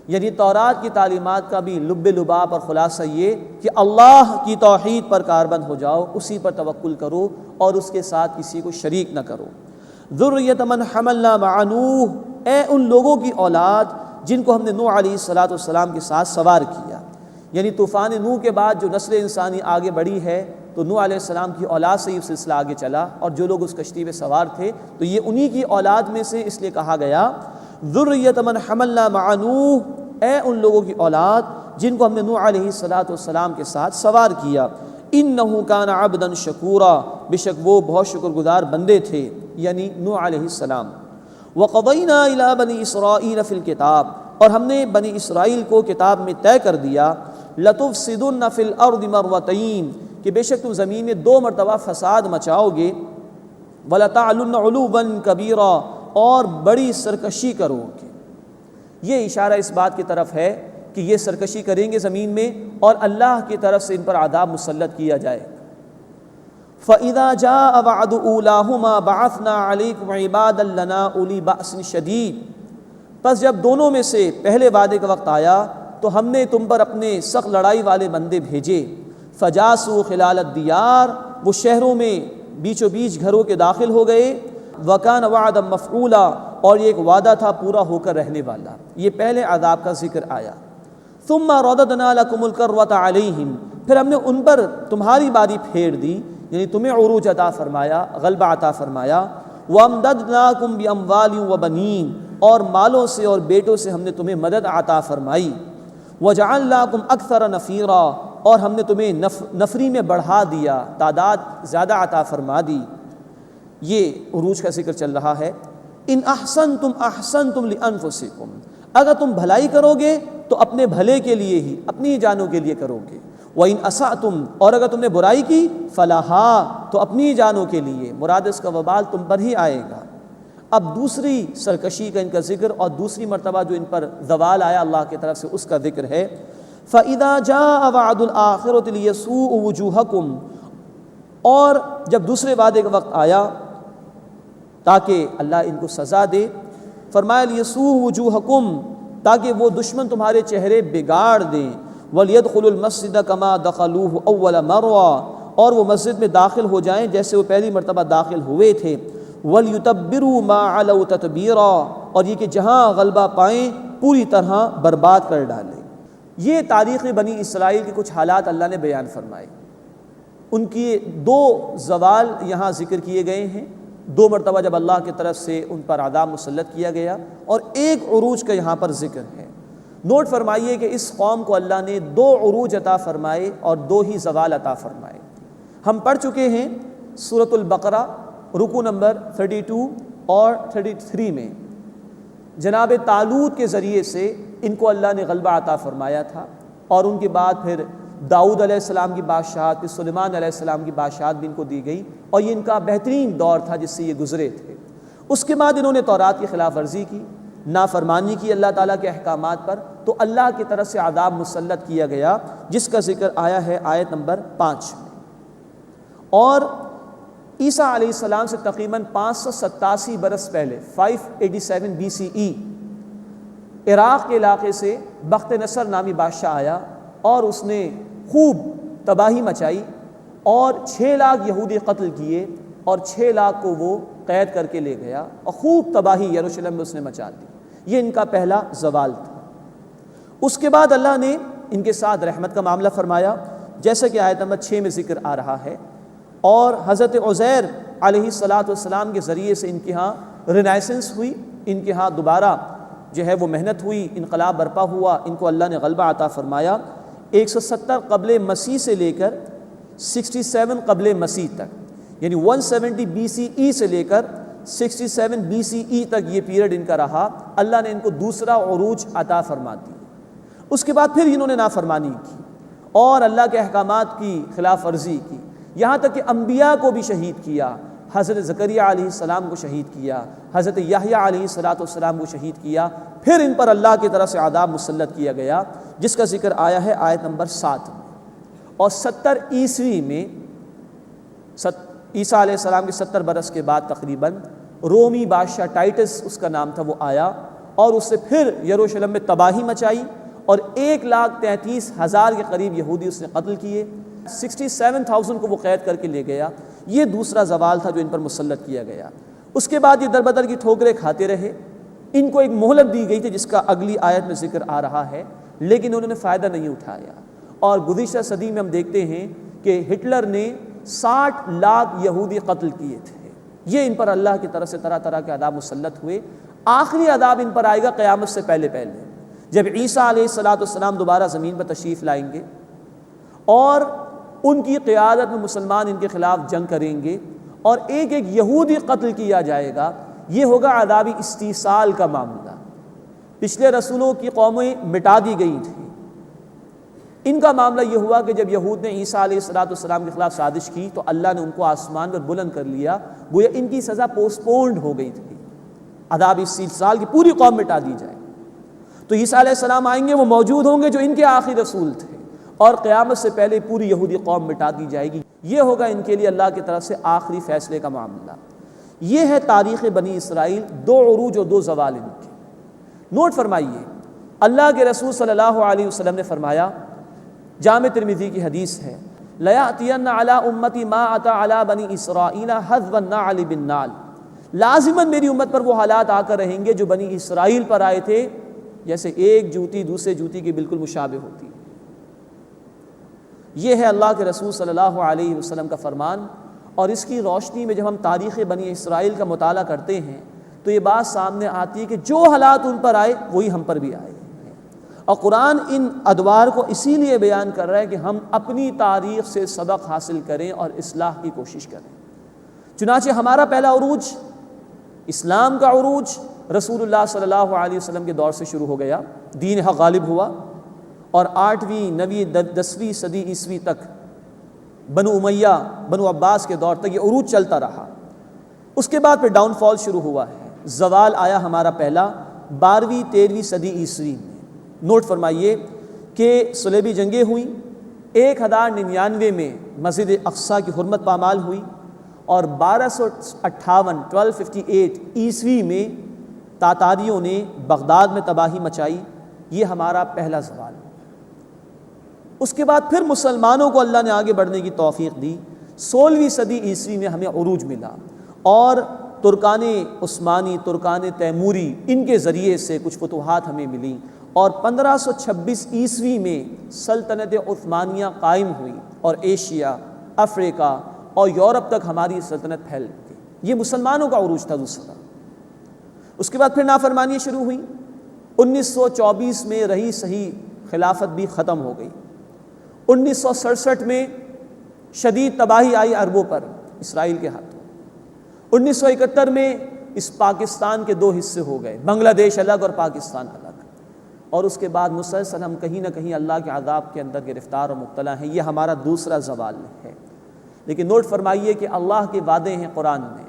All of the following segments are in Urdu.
یعنی تورات کی تعلیمات کا بھی لب لباب اور خلاصہ یہ کہ اللہ کی توحید پر کاربند ہو جاؤ، اسی پر توکل کرو اور اس کے ساتھ کسی کو شریک نہ کرو۔ ذریۃ من حملنا مع نوح، اے ان لوگوں کی اولاد جن کو ہم نے نوح علیہ السلام کے ساتھ سوار کیا۔ یعنی طوفان نوح کے بعد جو نسل انسانی آگے بڑھی ہے تو نوح علیہ السلام کی اولاد سے یہ سلسلہ آگے چلا، اور جو لوگ اس کشتی میں سوار تھے تو یہ انہی کی اولاد میں سے، اس لیے کہا گیا ذریۃ من حملنا مع نوح، اے ان لوگوں کی اولاد جن کو ہم نے نوح علیہ السلام کے ساتھ سوار کیا۔ انہ کان عبدا شکورا، بے شک وہ بہت شکر گزار بندے تھے، یعنی نوح علیہ السلام۔ وقضینا الی بنی اسرائیل فی الکتاب، اور ہم نے بنی اسرائیل کو کتاب میں طے کر دیا، لتفسدن فی الارض مرتین، کہ بے شک تم زمین میں 2 مرتبہ فساد مچاؤ گے، ولتعلن علوا کبیرا، اور بڑی سرکشی کرو گے۔ یہ اشارہ اس بات کی طرف ہے کہ یہ سرکشی کریں گے زمین میں اور اللہ کی طرف سے ان پر عذاب مسلط کیا جائے۔ فَإِذَا جَاءَ وَعْدُ أُولَاهُمَا بَعَثْنَا عَلَيْكُمْ عِبَادًا لَنَا أُولِي بَأْسٍ شَدِيدٍ، پس جب دونوں میں سے پہلے وعدے کا وقت آیا تو ہم نے تم پر اپنے سخت لڑائی والے بندے بھیجے۔ فَجَاسُوا خِلَالَ الدِّيَارِ، وہ شہروں میں بیچوں بیچ گھروں کے داخل ہو گئے۔ وَكَانَ وَعْدًا مَفْعُولًا، اور یہ ایک وعدہ تھا پورا ہو کر رہنے والا۔ یہ پہلے عذاب کا ذکر آیا۔ ثُمَّ رَدَدْنَا لَكُمُ الْكَرَّةَ عَلَيْهِمْ، پھر ہم نے ان پر تمہاری باری پھیر دی، یعنی تمہیں عروج عطا فرمایا، غلبہ عطا فرمایا۔ وَأَمْدَدْنَاكُمْ بِأَمْوَالٍ وَبَنِينَ، اور مالوں سے اور بیٹوں سے ہم نے تمہیں مدد عطا فرمائی۔ وَجَعَلْنَاكُمْ أَكْثَرَ نَفِيرًا، اور ہم نے تمہیں نفری میں بڑھا دیا، تعداد زیادہ عطا فرما دی۔ یہ عروج کا ذکر چل رہا ہے۔ ان احسنتم احسنتم لانفسکم، اگر تم بھلائی کرو گے تو اپنے بھلے کے لیے ہی، اپنی جانوں کے لیے کرو گے۔ وَإِنْ أَسَأْتُمْ، اور اگر تم نے برائی کی، فَلَهَا، تو اپنی جانوں کے لیے، مراد اس کا وبال تم پر ہی آئے گا۔ اب دوسری سرکشی کا ان کا ذکر اور دوسری مرتبہ جو ان پر زوال آیا اللہ کی طرف سے، اس کا ذکر ہے۔ فَإِذَا جَاءَ وَعْدُ الْآخِرَةِ لِيَسُوءُ وُجُوهَكُمْ، اور جب دوسرے وعدے کا وقت آیا تاکہ اللہ ان کو سزا دے، فرمایا لِيَسُوءُ وُجُوهَكُمْ، تاکہ وہ دشمن تمہارے چہرے بگاڑ دیں۔ وَلْيَدْخُلُوا الْمَسْجِدَ كَمَا دَخَلُوهُ أَوَّلَ مَرَّةٍ، اور وہ مسجد میں داخل ہو جائیں جیسے وہ پہلی مرتبہ داخل ہوئے تھے۔ وَلْيُتَبِّرُوا مَا عَلَوْا تَتْبِيرًا، اور یہ کہ جہاں غلبہ پائیں پوری طرح برباد کر ڈالیں۔ یہ تاریخ بنی اسرائیل کے کچھ حالات اللہ نے بیان فرمائے۔ ان کی 2 زوال یہاں ذکر کیے گئے ہیں، 2 مرتبہ جب اللہ کی طرف سے ان پر عذاب مسلط کیا گیا، اور ایک عروج کا یہاں پر ذکر ہے۔ نوٹ فرمائیے کہ اس قوم کو اللہ نے 2 عروج عطا فرمائے اور 2 ہی زوال عطا فرمائے۔ ہم پڑھ چکے ہیں سورۃ البقرہ رکوع نمبر 32 اور 33 میں، جناب طالوت کے ذریعے سے ان کو اللہ نے غلبہ عطا فرمایا تھا، اور ان کے بعد پھر داؤد علیہ السلام کی بادشاہت، پھر سلیمان علیہ السلام کی بادشاہت بھی ان کو دی گئی، اور یہ ان کا بہترین دور تھا جس سے یہ گزرے تھے۔ اس کے بعد انہوں نے تورات کی خلاف ورزی کی، نافرمانی کی اللہ تعالیٰ کے احکامات پر، تو اللہ کی طرف سے عذاب مسلط کیا گیا، جس کا ذکر آیا ہے آیت نمبر 5 میں۔ اور عیسیٰ علیہ السلام سے تقریباً 587 برس پہلے 587 BCE عراق کے علاقے سے بخت نصر نامی بادشاہ آیا، اور اس نے خوب تباہی مچائی اور 6 لاکھ یہودی قتل کیے، اور 6 لاکھ کو وہ قید کر کے لے گیا، اور خوب تباہی یروشلم میں اس نے مچا دی۔ یہ ان کا پہلا زوال تھا۔ اس کے بعد اللہ نے ان کے ساتھ رحمت کا معاملہ فرمایا، جیسا کہ آیت نمبر 6 میں ذکر آ رہا ہے، اور حضرت عزیر علیہ السلام کے ذریعے سے ان کے ہاں رینائسنس ہوئی، ان کے ہاں دوبارہ جو ہے وہ محنت ہوئی، انقلاب برپا ہوا، ان کو اللہ نے غلبہ عطا فرمایا۔ 170 قبل مسیح سے لے کر 67 قبل مسیح تک، یعنی 170 BCE سے لے کر 67 BCE تک یہ پیریڈ ان کا رہا۔ اللہ نے ان کو دوسرا عروج عطا فرما دی۔ اس کے بعد پھر انہوں نے نافرمانی کی اور اللہ کے احکامات کی خلاف ورزی کی، یہاں تک کہ انبیاء کو بھی شہید کیا۔ حضرت زکریا علیہ السلام کو شہید کیا، حضرت یحییٰ علیہ السلام کو شہید کیا، پھر ان پر اللہ کی طرف سے عذاب مسلط کیا گیا، جس کا ذکر آیا ہے آیت نمبر 7 میں۔ اور 70 عیسوی میں، عیسیٰ علیہ السلام کے 70 برس کے بعد تقریباً، رومی بادشاہ ٹائٹس اس کا نام تھا، وہ آیا اور اس سے پھر یروشلم میں تباہی مچائی اور 1,33,000 کے قریب یہودی اس نے قتل کیے، 67,000 کو وہ قید کر کے لے گیا۔ یہ دوسرا زوال تھا جو ان پر مسلط کیا گیا۔ اس کے بعد یہ در بدر کی ٹھوکریں کھاتے رہے، ان کو ایک مہلت دی گئی تھی جس کا اگلی آیت میں ذکر آ رہا ہے، لیکن انہوں نے فائدہ نہیں اٹھایا۔ اور گزشتہ صدی میں ہم دیکھتے ہیں کہ ہٹلر نے 60 لاکھ یہودی قتل کیے تھے۔ یہ ان پر اللہ کی طرف سے طرح طرح کے عذاب مسلط ہوئے۔ آخری عذاب ان پر آئے گا قیامت سے پہلے جب عیسیٰ علیہ السلام دوبارہ زمین پر تشریف لائیں گے اور ان کی قیادت میں مسلمان ان کے خلاف جنگ کریں گے اور ایک ایک یہودی قتل کیا جائے گا۔ یہ ہوگا عذاب استیصال کا معاملہ۔ پچھلے رسولوں کی قومیں مٹا دی گئی تھیں، ان کا معاملہ یہ ہوا کہ جب یہود نے عیسیٰ علیہ السلام کے خلاف سازش کی تو اللہ نے ان کو آسمان پر بلند کر لیا، گویا ان کی سزا پوسٹ پونڈ ہو گئی تھی، عذاب استیصال کی پوری قوم مٹا دی جائے۔ تو عیسیٰ علیہ السلام آئیں گے، وہ موجود ہوں گے جو ان کے آخری رسول تھے، اور قیامت سے پہلے پوری یہودی قوم مٹا دی جائے گی۔ یہ ہوگا ان کے لیے اللہ کی طرف سے آخری فیصلے کا معاملہ۔ یہ ہے تاریخ بنی اسرائیل، 2 عروج اور 2 زوال ان کے۔ نوٹ فرمائیے، اللہ کے رسول صلی اللہ علیہ وسلم نے فرمایا، جامع ترمذی کی حدیث ہے، لَيَأْتِيَنَّ عَلَىٰ أُمَّتِي مَا أَتَىٰ عَلَىٰ بَنِي إِسْرَائِيلَ حَذْوَ النَّعْلِ بِالنَّعْلِ، لازماً میری امت پر وہ حالات آ کر رہیں گے جو بنی اسرائیل پر آئے تھے، جیسے ایک جوتی دوسرے جوتی کے بالکل مشابہ ہوتی ہے۔ یہ ہے اللہ کے رسول صلی اللہ علیہ وسلم کا فرمان، اور اس کی روشنی میں جب ہم تاریخ بنی اسرائیل کا مطالعہ کرتے ہیں تو یہ بات سامنے آتی ہے کہ جو حالات ان پر آئے وہی ہم پر بھی آئے، اور قرآن ان ادوار کو اسی لیے بیان کر رہا ہے کہ ہم اپنی تاریخ سے سبق حاصل کریں اور اصلاح کی کوشش کریں۔ چنانچہ ہمارا پہلا عروج، اسلام کا عروج، رسول اللہ صلی اللہ علیہ وسلم کے دور سے شروع ہو گیا، دین حق غالب ہوا، اور 8ویں 9ویں 10ویں صدی عیسوی تک بنو امیہ بنو عباس کے دور تک یہ عروج چلتا رہا۔ اس کے بعد پھر ڈاؤن فال شروع ہوا ہے، زوال آیا ہمارا پہلا 12ویں 13ویں صدی عیسوی میں۔ نوٹ فرمائیے کہ صلیبی جنگیں ہوئیں، 1099 میں مسجد اقصیٰ کی حرمت پامال ہوئی، اور 1258 عیسوی میں تاتاریوں نے بغداد میں تباہی مچائی۔ یہ ہمارا پہلا زوال۔ اس کے بعد پھر مسلمانوں کو اللہ نے آگے بڑھنے کی توفیق دی، 16ویں صدی عیسوی میں ہمیں عروج ملا، اور ترکان عثمانی، ترکان تیموری، ان کے ذریعے سے کچھ فتوحات ہمیں ملیں، اور 1526 عیسوی میں سلطنت عثمانیہ قائم ہوئی، اور ایشیا، افریقہ اور یورپ تک ہماری سلطنت پھیل گئی۔ یہ مسلمانوں کا عروج تھا دوسرا۔ اس کے بعد پھر نافرمانیاں شروع ہوئیں، 1924 میں رہی صحیح خلافت بھی ختم ہو گئی، 1967 میں شدید تباہی آئی عربوں پر اسرائیل کے ہاتھوں، 1971 میں اس پاکستان کے 2 حصے ہو گئے، بنگلہ دیش الگ اور پاکستان الگ، اور اس کے بعد مسلسل ہم کہیں نہ کہیں اللہ کے عذاب کے اندر گرفتار اور مبتلا ہیں۔ یہ ہمارا دوسرا زوال ہے۔ لیکن نوٹ فرمائیے کہ اللہ کے وعدے ہیں قرآن میں،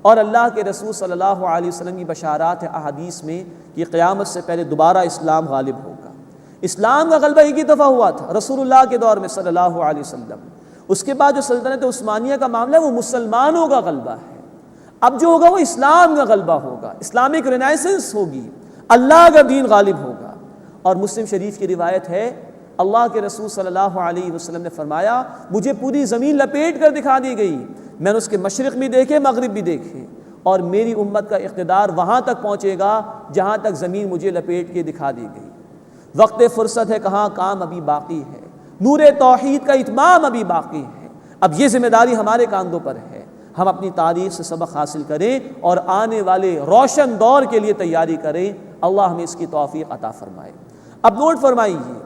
اور اللہ کے رسول صلی اللہ علیہ وسلم کی بشارات ہیں احادیث میں کہ قیامت سے پہلے دوبارہ اسلام غالب ہوگا۔ اسلام کا غلبہ ایک ہی دفعہ ہوا تھا رسول اللہ کے دور میں صلی اللہ علیہ وسلم۔ اس کے بعد جو سلطنت عثمانیہ کا معاملہ ہے وہ مسلمانوں کا غلبہ ہے۔ اب جو ہوگا وہ اسلام کا غلبہ ہوگا، اسلامک رینیسنس ہوگی، اللہ کا دین غالب ہوگا۔ اور مسلم شریف کی روایت ہے، اللہ کے رسول صلی اللہ علیہ وسلم نے فرمایا، مجھے پوری زمین لپیٹ کر دکھا دی گئی، میں نے اس کے مشرق بھی دیکھے، مغرب بھی دیکھے، اور میری امت کا اقتدار وہاں تک پہنچے گا جہاں تک زمین مجھے لپیٹ کے دکھا دی گئی۔ وقت فرصت ہے، کہاں کام ابھی باقی ہے، نور توحید کا اتمام ابھی باقی ہے۔ اب یہ ذمہ داری ہمارے کاندھوں پر ہے، ہم اپنی تاریخ سے سبق حاصل کریں اور آنے والے روشن دور کے لیے تیاری کریں۔ اللہ ہمیں اس کی توفیق عطا فرمائے۔ اب نوٹ فرمائیے،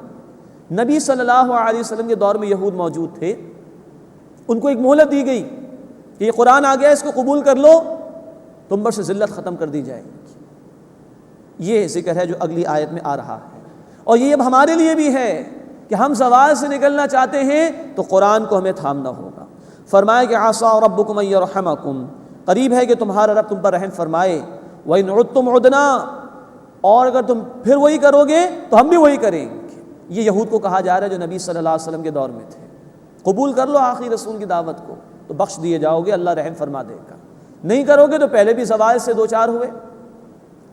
نبی صلی اللہ علیہ وسلم کے دور میں یہود موجود تھے، ان کو ایک مہلت دی گئی کہ یہ قرآن آ گیا، اس کو قبول کر لو، تم پر سے ذلت ختم کر دی جائے گی۔ یہ ذکر ہے جو اگلی آیت میں آ رہا ہے، اور یہ اب ہمارے لیے بھی ہے کہ ہم زوال سے نکلنا چاہتے ہیں تو قرآن کو ہمیں تھامنا ہوگا۔ فرمایا کہ عَسَىٰ رَبُّكُمْ أَن يَرْحَمَكُمْ، قریب ہے کہ تمہارا رب تم پر رحم فرمائے، وَإِنْ عُدْتُمْ عُدْنَا، اور اگر تم پھر وہی کرو گے تو ہم بھی وہی کریں گے۔ یہ یہود کو کہا جا رہا ہے جو نبی صلی اللہ علیہ وسلم کے دور میں تھے، قبول کر لو آخری رسول کی دعوت کو تو بخش دیے جاؤ گے، اللہ رحم فرما دے گا، نہیں کرو گے تو پہلے بھی زوال سے 2 4 ہوئے،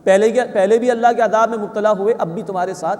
پہلے بھی اللہ کے عذاب میں مبتلا ہوئے، اب بھی تمہارے ساتھ